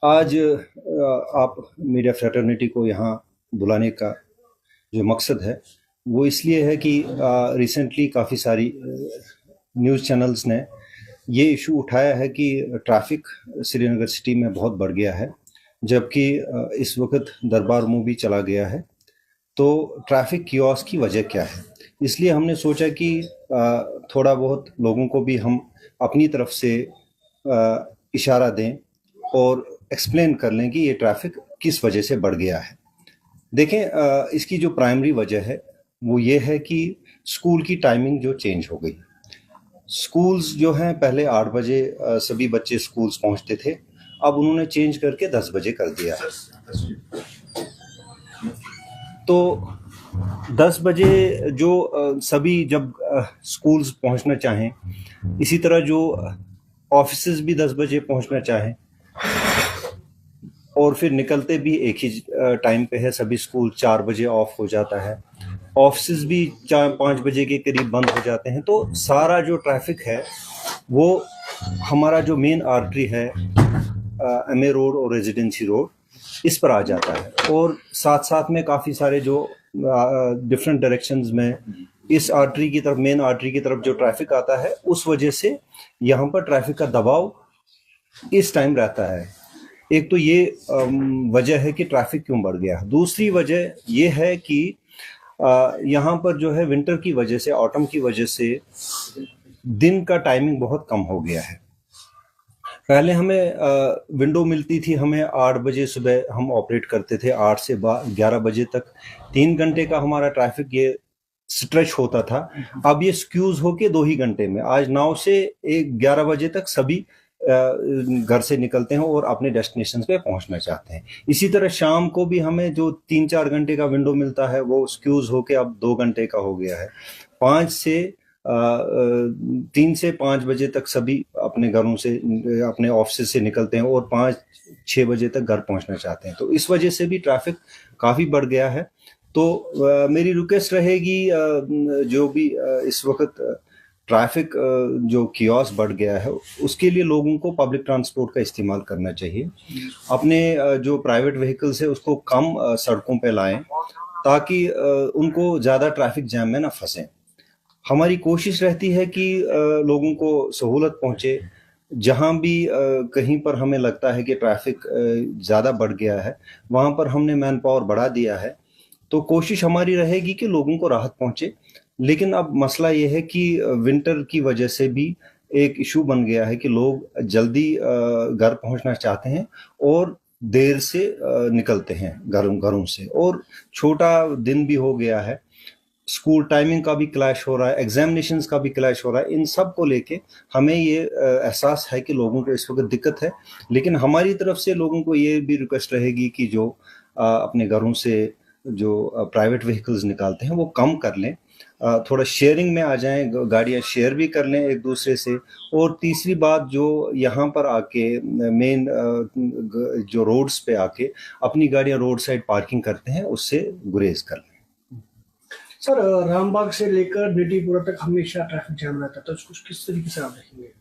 आज आप media fraternity को यहाँ बुलाने का जो मकसद है वो इसलिए है कि रिसेंटली काफ़ी सारी न्यूज़ चैनल्स ने ये इशू उठाया है कि ट्रैफिक श्रीनगर सिटी में बहुत बढ़ गया है, जबकि इस वक्त दरबार मूवी चला गया है। तो ट्रैफिक कियोस्क की वजह क्या है? इसलिए हमने सोचा कि थोड़ा बहुत लोगों को भी हम अपनी तरफ से इशारा दें और एक्सप्लेन कर लें कि ये ट्रैफिक किस वजह से बढ़ गया है। देखें, इसकी जो प्राइमरी वजह है वो ये है कि स्कूल की टाइमिंग जो चेंज हो गई। स्कूल्स जो हैं पहले 8 बजे सभी बच्चे स्कूल्स पहुंचते थे, अब उन्होंने चेंज करके 10 बजे कर दिया है। तो 10 बजे जो सभी जब स्कूल्स पहुंचना चाहें, इसी तरह जो ऑफिसेज भी 10 बजे पहुंचना चाहें और फिर निकलते भी एक ही टाइम पे है। सभी स्कूल 4 बजे ऑफ हो जाता है, ऑफिस भी 4-5 बजे के करीब बंद हो जाते हैं। तो सारा जो ट्रैफिक है वो हमारा जो मेन आर्टरी है एमए रोड और रेजिडेंसी रोड, इस पर आ जाता है। और साथ साथ में काफ़ी सारे जो डिफरेंट डायरेक्शंस में इस आर्टरी की तरफ, मेन आर्टरी की तरफ जो ट्रैफिक आता है, उस वजह से यहाँ पर ट्रैफिक का दबाव इस टाइम रहता है। एक तो ये वजह है कि ट्रैफिक क्यों बढ़ गया। दूसरी वजह ये है कि यहाँ पर जो है विंटर की वजह से, ऑटम की वजह से दिन का टाइमिंग बहुत कम हो गया है। पहले हमें विंडो मिलती थी, हमें 8 बजे सुबह हम ऑपरेट करते थे, 8 से 11 बजे तक 3 घंटे का हमारा ट्रैफिक ये स्ट्रेच होता था। अब ये स्क्यूज होके 2 ही घंटे में, आज 9 से 11 बजे तक सभी घर से निकलते हैं और अपने डेस्टिनेशन पे पहुंचना चाहते हैं। इसी तरह शाम को भी हमें जो 3-4 घंटे का विंडो मिलता है वो स्क्यूज होके अब 2 घंटे का हो गया है। 3 से 5 बजे तक सभी अपने घरों से, अपने ऑफिस से निकलते हैं और 5-6 बजे तक घर पहुंचना चाहते हैं। तो इस वजह से भी ट्रैफिक काफ़ी बढ़ गया है। तो मेरी रिक्वेस्ट रहेगी, जो भी इस वक्त ट्रैफिक जो कियोस्क बढ़ गया है उसके लिए लोगों को पब्लिक ट्रांसपोर्ट का इस्तेमाल करना चाहिए। अपने जो प्राइवेट व्हीकल्स है उसको कम सड़कों पे लाएं, ताकि उनको ज़्यादा ट्रैफिक जैम में ना फंसें। हमारी कोशिश रहती है कि लोगों को सहूलत पहुंचे। जहां भी कहीं पर हमें लगता है कि ट्रैफिक ज़्यादा बढ़ गया है, वहां पर हमने मैन पावर बढ़ा दिया है। तो कोशिश हमारी रहेगी कि लोगों को राहत पहुंचे। लेकिन अब मसला ये है कि विंटर की वजह से भी एक इशू बन गया है कि लोग जल्दी घर पहुंचना चाहते हैं और देर से निकलते हैं घरों से, और छोटा दिन भी हो गया है। स्कूल टाइमिंग का भी क्लैश हो रहा है, एग्जामिनेशंस का भी क्लैश हो रहा है। इन सब को लेके हमें ये एहसास है कि लोगों को इस वक्त दिक्कत है। लेकिन हमारी तरफ से लोगों को ये भी रिक्वेस्ट रहेगी कि जो अपने घरों से जो प्राइवेट व्हीकल्स निकालते हैं वो कम कर लें, थोड़ा शेयरिंग में आ जाएं, गाड़ियां शेयर भी कर लें एक दूसरे से। और तीसरी बात, जो यहाँ पर आके मेन जो रोड्स पे आके अपनी गाड़ियां रोड साइड पार्किंग करते हैं, उससे गुरेज कर लें। सर, रामबाग से लेकर बेटीपुरा तक हमेशा ट्रैफिक जाम रहता है, तो उसको किस तरीके से आप देखेंगे?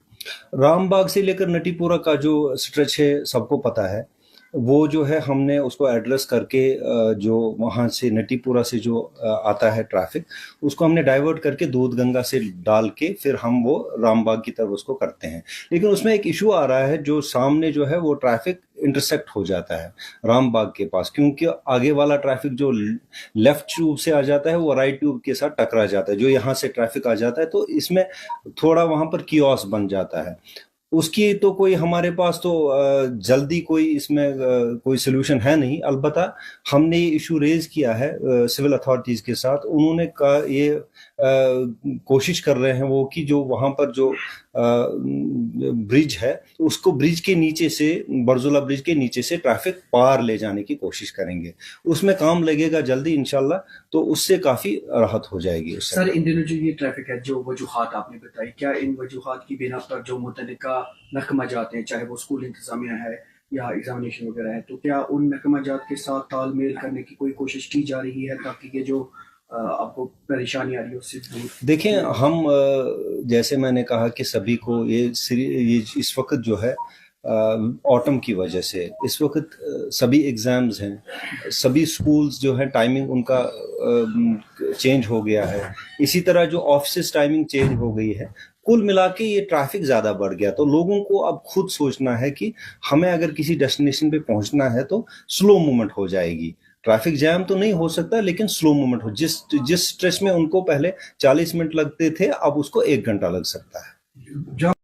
रामबाग से लेकर नटीपुरा का जो स्ट्रेच है सबको पता है। वो जो है हमने उसको एड्रेस करके जो वहाँ से नटीपुरा से जो आता है ट्रैफिक, उसको हमने डाइवर्ट करके दूध गंगा से डाल के फिर हम वो रामबाग की तरफ उसको करते हैं। लेकिन उसमें एक इशू आ रहा है, जो सामने जो है वो ट्रैफिक इंटरसेक्ट हो जाता है रामबाग के पास, क्योंकि आगे वाला ट्रैफिक जो लेफ्ट ट्यूब से आ जाता है वो राइट ट्यूब के साथ टकरा जाता है, जो यहाँ से ट्रैफिक आ जाता है। तो इसमें थोड़ा वहाँ पर कियोस्क बन जाता है। उसकी तो कोई हमारे पास तो जल्दी कोई इसमें कोई सोल्यूशन है नहीं। अलबत्ता हमने ये इशू रेज किया है सिविल अथॉरिटीज़ के साथ। उन्होंने ये कोशिश कर रहे हैं वो कि जो वहाँ पर जो ब्रिज है उसको ब्रिज के नीचे से, बरजुला ब्रिज के नीचे से ट्रैफिक पार ले जाने की कोशिश करेंगे। उसमें काम लगेगा जल्दी इंशाल्लाह, तो उससे काफ़ी राहत हो जाएगी उससे। सर, इन दिनों जो ये ट्रैफिक है, जो वजूहात आपने बताई, क्या इन वजूहात की बिना पर जो मुतल्लिका महकमा जाते हैं, चाहे वो स्कूल इंतजामिया है या एग्जामिनेशन वगैरह है, तो क्या उन महकमा जात के साथ तालमेल करने की कोई कोशिश की जा रही है ताकि ये जो आपको परेशानी आ रही है उससे दूर? देखें, हम जैसे मैंने कहा कि सभी को ये इस वक्त जो है ऑटम की वजह से इस वक्त सभी एग्जाम्स हैं, सभी स्कूल्स जो है टाइमिंग उनका चेंज हो गया है, इसी तरह जो ऑफिस टाइमिंग चेंज हो गई है। कुल मिला के ये ट्रैफिक ज़्यादा बढ़ गया, तो लोगों को अब खुद सोचना है कि हमें अगर किसी डेस्टिनेशन पे पहुंचना है तो स्लो मूवमेंट हो जाएगी। ट्रैफिक जैम तो नहीं हो सकता, लेकिन स्लो मूवमेंट हो। जिस स्ट्रेच में उनको पहले 40 मिनट लगते थे, अब उसको 1 घंटा लग सकता है। जब